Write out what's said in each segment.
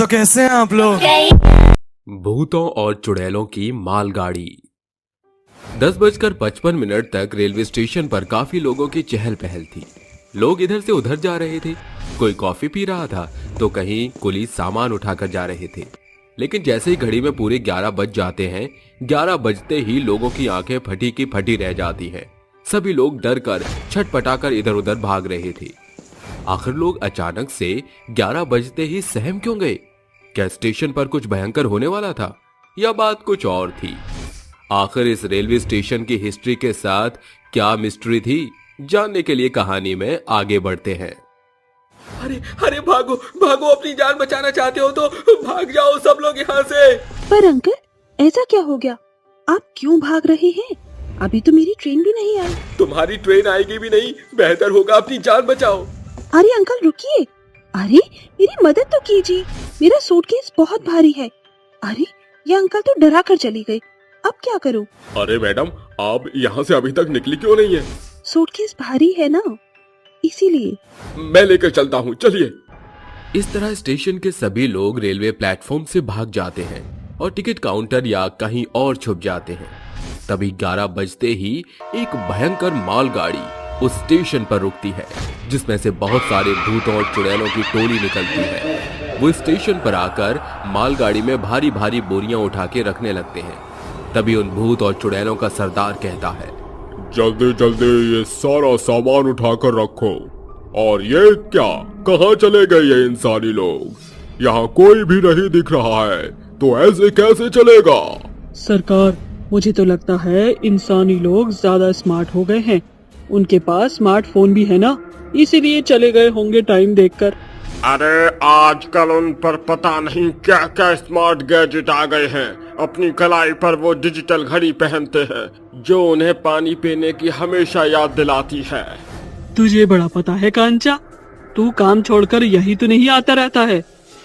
तो कैसे हैं आप लोग? भूतों और चुड़ैलों की मालगाड़ी। 10:55 तक रेलवे स्टेशन पर काफी लोगों की चहल पहल थी। लोग इधर से उधर जा रहे थे, कोई कॉफी पी रहा था तो कहीं कुली सामान उठाकर जा रहे थे। लेकिन जैसे ही घड़ी में पूरे 11 बज जाते हैं, 11 बजते ही लोगों की आंखें फटी की फटी रह जाती हैं। सभी लोग डर कर छटपटाकर इधर उधर भाग रहे थे। आखिर लोग अचानक से 11 बजते ही सहम क्यों गए? क्या स्टेशन पर कुछ भयंकर होने वाला था या बात कुछ और थी? आखिर इस रेलवे स्टेशन की हिस्ट्री के साथ क्या मिस्ट्री थी? जानने के लिए कहानी में आगे बढ़ते हैं। अरे अरे भागो भागो, अपनी जान बचाना चाहते हो तो भाग जाओ सब लोग यहाँ से। पर अंकल, ऐसा क्या हो गया? आप क्यों भाग रहे हैं? अभी तो मेरी ट्रेन भी नहीं आई। तुम्हारी ट्रेन आएगी भी नहीं, बेहतर होगा अपनी जान बचाओ। अरे अंकल रुकिए, अरे मेरी मदद तो कीजिए, मेरा सूटकेस बहुत भारी है। अरे ये अंकल तो डरा कर चली गई, अब क्या करूं? अरे मैडम, आप यहाँ से अभी तक निकली क्यों नहीं है? सूटकेस भारी है ना, इसीलिए। मैं लेकर चलता हूँ, चलिए। इस तरह स्टेशन के सभी लोग रेलवे प्लेटफॉर्म से भाग जाते हैं और टिकट काउंटर या कहीं और छुप जाते हैं। तभी 11 बजते ही एक भयंकर मालगाड़ी उस स्टेशन पर रुकती है, जिसमें से बहुत सारे भूतों और चुड़ैलों की टोली निकलती है। वो स्टेशन पर आकर मालगाड़ी में भारी भारी बोरियां उठा के रखने लगते हैं। तभी उन भूत और चुड़ैलों का सरदार कहता है, जल्दी जल्दी ये सारा सामान उठाकर रखो। और ये क्या, कहाँ चले गए ये इंसानी लोग? यहाँ कोई भी नहीं दिख रहा है, तो ऐसे कैसे चलेगा? सरकार, मुझे तो लगता है इंसानी लोग ज्यादा स्मार्ट हो गए हैं। उनके पास स्मार्टफोन भी है ना, इसीलिए चले गए होंगे टाइम देखकर। अरे आजकल उन पर पता नहीं क्या क्या स्मार्ट गैजेट आ गए हैं। अपनी कलाई पर वो डिजिटल घड़ी पहनते हैं जो उन्हें पानी पीने की हमेशा याद दिलाती है। तुझे बड़ा पता है कांचा, तू काम छोड़कर यही तो नहीं आता रहता है।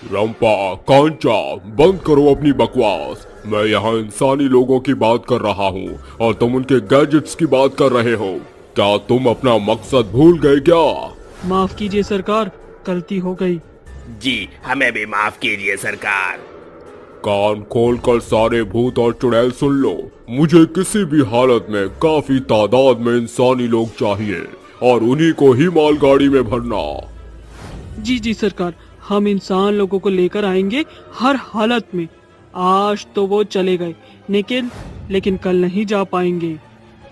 रंपा, कांचा, बंद करो अपनी बकवास। मैं यहाँ इंसानी लोगों की बात कर रहा हूँ और तुम उनके गैजेट्स की बात कर रहे हो। क्या तुम अपना मकसद भूल गए क्या? माफ कीजिए सरकार, गलती हो गई। जी, हमें भी माफ कीजिए सरकार। कान खोलकर सारे भूत और चुड़ैल सुन लो। मुझे किसी भी हालत में काफी तादाद में इंसानी लोग चाहिए और उन्हीं को ही मालगाड़ी में भरना। जी जी सरकार, हम इंसान लोगों को लेकर आएंगे हर हालत में। आज तो वो चले गए, लेकिन कल नहीं जा पाएंगे।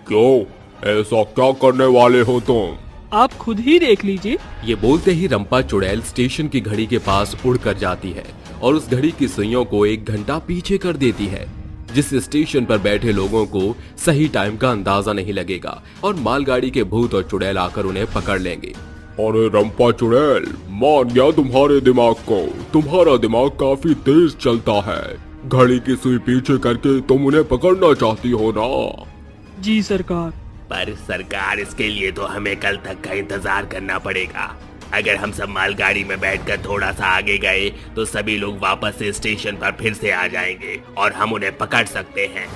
क्यों? ऐसा क्या करने वाले हो तुम? आप खुद ही देख लीजिए। ये बोलते ही रंपा चुड़ैल स्टेशन की घड़ी के पास उड़कर जाती है और उस घड़ी की सुइयों को 1 घंटा पीछे कर देती है, जिससे स्टेशन पर बैठे लोगों को सही टाइम का अंदाजा नहीं लगेगा और मालगाड़ी के भूत और चुड़ैल आकर उन्हें पकड़ लेंगे। अरे रंपा चुड़ैल, मान गया तुम्हारे दिमाग को। तुम्हारा दिमाग काफी तेज चलता है। घड़ी की सुई पीछे करके तुम उन्हें पकड़ना चाहती हो ना? जी सरकार। पर सरकार, इसके लिए तो हमें कल तक का इंतजार करना पड़ेगा। अगर हम सब मालगाड़ी में बैठकर थोड़ा सा आगे गए तो सभी लोग वापस से स्टेशन पर फिर से आ जाएंगे और हम उन्हें पकड़ सकते हैं।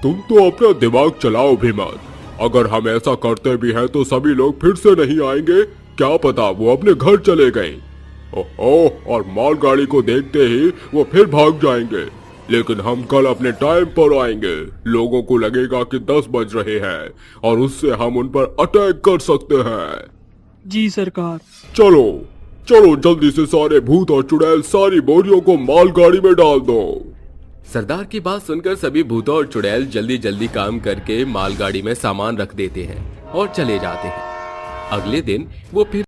तुम तो अपना दिमाग चलाओ भी मत। अगर हम ऐसा करते भी हैं तो सभी लोग फिर से नहीं आएंगे। क्या पता वो अपने घर चले गए। ओहो, और मालगाड़ी को देखते ही वो फिर भाग जाएंगे। लेकिन हम कल अपने टाइम पर आएंगे। लोगों को लगेगा कि 10 बज रहे हैं और उससे हम उन पर अटैक कर सकते हैं। जी सरकार। चलो चलो, जल्दी से सारे भूत और चुड़ैल सारी बोरियों को मालगाड़ी में डाल दो। सरदार की बात सुनकर सभी भूतों और चुड़ैल जल्दी जल्दी काम करके मालगाड़ी में सामान रख देते हैं और चले जाते हैं। अगले दिन वो फिर